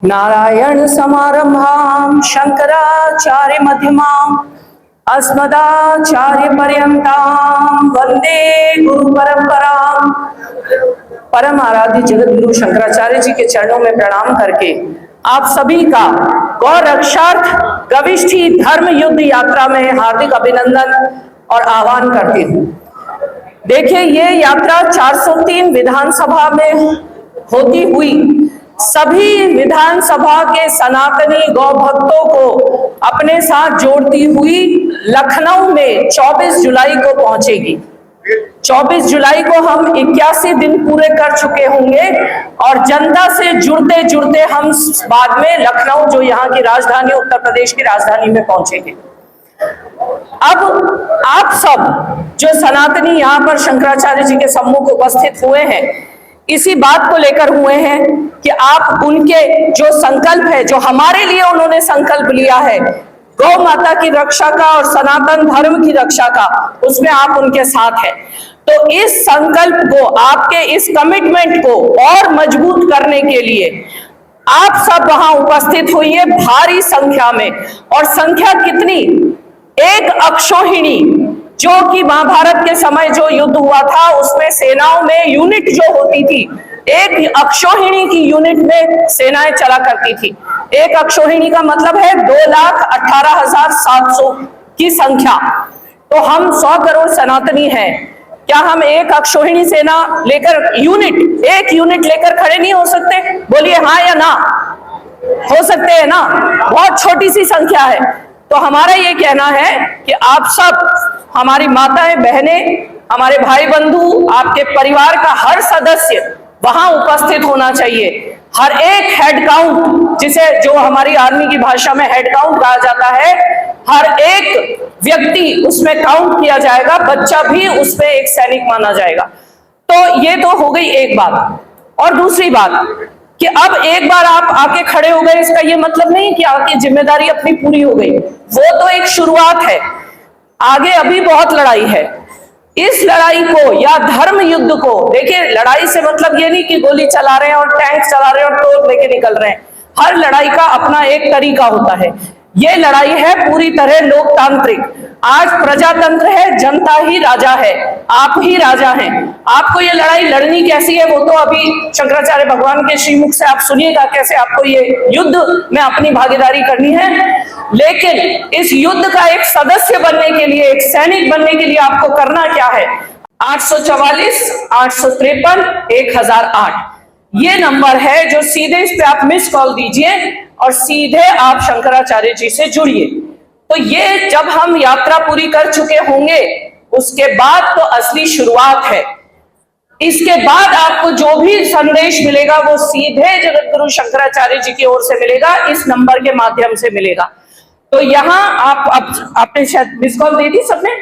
नारायण समारंभां शंकराचार्य मध्यमां अस्मदाचार्य पर्यंतां वंदे गुरु परंपरां। परम आराध्य जगत गुरु शंकराचार्य जी के चरणों में प्रणाम करके आप सभी का गौ रक्षार्थ गविष्ठी धर्म युद्ध यात्रा में हार्दिक अभिनंदन और आह्वान करती हूँ। देखिए, ये यात्रा 403 विधानसभा में होती हुई सभी विधानसभा के सनातनी गौ भक्तों को अपने साथ जोड़ती हुई लखनऊ में 24 जुलाई को पहुंचेगी। 24 जुलाई को हम 81 दिन पूरे कर चुके होंगे और जनता से जुड़ते जुड़ते हम बाद में लखनऊ, जो यहाँ की राजधानी, उत्तर प्रदेश की राजधानी में पहुंचेंगे। अब आप सब जो सनातनी यहाँ पर शंकराचार्य जी के सम्मुख उपस्थित हुए हैं, इसी बात को लेकर हुए हैं कि आप उनके जो संकल्प है, जो हमारे लिए उन्होंने संकल्प लिया है गौ माता की रक्षा का और सनातन धर्म की रक्षा का, उसमें आप उनके साथ हैं। तो इस संकल्प को, आपके इस कमिटमेंट को और मजबूत करने के लिए आप सब वहां उपस्थित हुई भारी संख्या में। और संख्या कितनी? एक अक्षौहिणी, जो कि महाभारत के समय जो युद्ध हुआ था उसमें सेनाओं में यूनिट जो होती थी, एक अक्षौहिणी की यूनिट में सेनाएं चला करती थी। एक अक्षौहिणी का मतलब है 2,18,700 की संख्या। तो हम 100 करोड़ सनातनी हैं, क्या हम एक अक्षौहिणी सेना लेकर एक यूनिट लेकर खड़े नहीं हो सकते? बोलिए हाँ या ना। हो सकते हैं ना? बहुत छोटी सी संख्या है। तो हमारा ये कहना है कि आप सब, हमारी माताएं, बहनें, हमारे भाई बंधु, आपके परिवार का हर सदस्य वहां उपस्थित होना चाहिए। हर एक हेड काउंट, जिसे जो हमारी आर्मी की भाषा में हेड काउंट कहा जाता है, हर एक व्यक्ति उसमें काउंट किया जाएगा, बच्चा भी उसमें एक सैनिक माना जाएगा। तो ये तो हो गई एक बात। और दूसरी बात कि अब एक बार आप आके खड़े हो गए, इसका ये मतलब नहीं कि आपकी जिम्मेदारी अपनी पूरी हो गई। वो तो एक शुरुआत है, आगे अभी बहुत लड़ाई है। इस लड़ाई को या धर्म युद्ध को, देखिए, लड़ाई से मतलब ये नहीं कि गोली चला रहे हैं और टैंक चला रहे हैं और तोप लेके निकल रहे हैं। हर लड़ाई का अपना एक तरीका होता है। ये लड़ाई है पूरी तरह लोकतांत्रिक। आज प्रजातंत्र है, जनता ही राजा है, आप ही राजा हैं। आपको ये लड़ाई लड़नी कैसी है वो तो अभी शंकराचार्य भगवान के श्रीमुख से आप सुनिएगा कैसे आपको ये युद्ध में अपनी भागीदारी करनी है। लेकिन इस युद्ध का एक सदस्य बनने के लिए, एक सैनिक बनने के लिए आपको करना क्या है? 844 853 1008 ये नंबर है, जो सीधे इस पे आप मिस कॉल दीजिए और सीधे आप शंकराचार्य जी से जुड़िए। तो ये जब हम यात्रा पूरी कर चुके होंगे, उसके बाद तो असली शुरुआत है। इसके बाद आपको जो भी संदेश मिलेगा वो सीधे जगत गुरु शंकराचार्य जी की ओर से मिलेगा, इस नंबर के माध्यम से मिलेगा। तो यहाँ आपने शायद मिस कॉल दे दी सबने।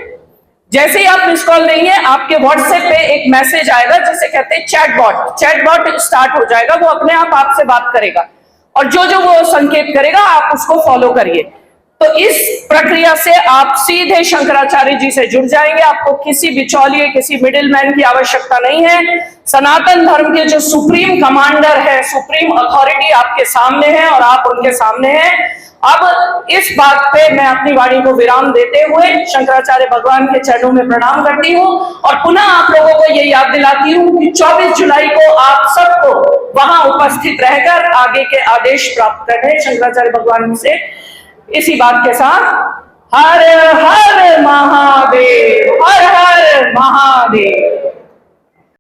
जैसे ही आप मिस कॉल देंगे, आपके व्हाट्सएप पे एक मैसेज आएगा जिसे कहते हैं चैटबॉट। चैटबॉट स्टार्ट हो जाएगा, वो अपने आप आपसे बात करेगा और जो जो वो संकेत करेगा आप उसको फॉलो करिए। तो इस प्रक्रिया से आप सीधे शंकराचार्य जी से जुड़ जाएंगे। आपको किसी बिचौलिए, किसी मिडिलमैन की आवश्यकता नहीं है। सनातन धर्म के जो सुप्रीम कमांडर है, सुप्रीम अथॉरिटी आपके सामने है और आप उनके सामने हैं। अब इस बात पे मैं अपनी वाणी को विराम देते हुए शंकराचार्य भगवान के चरणों में प्रणाम करती हूँ और पुनः आप लोगों को ये याद दिलाती हूँ कि 24 जुलाई को आप सबको वहां उपस्थित रहकर आगे के आदेश प्राप्त करने शंकराचार्य भगवान से। इसी बात के साथ हरे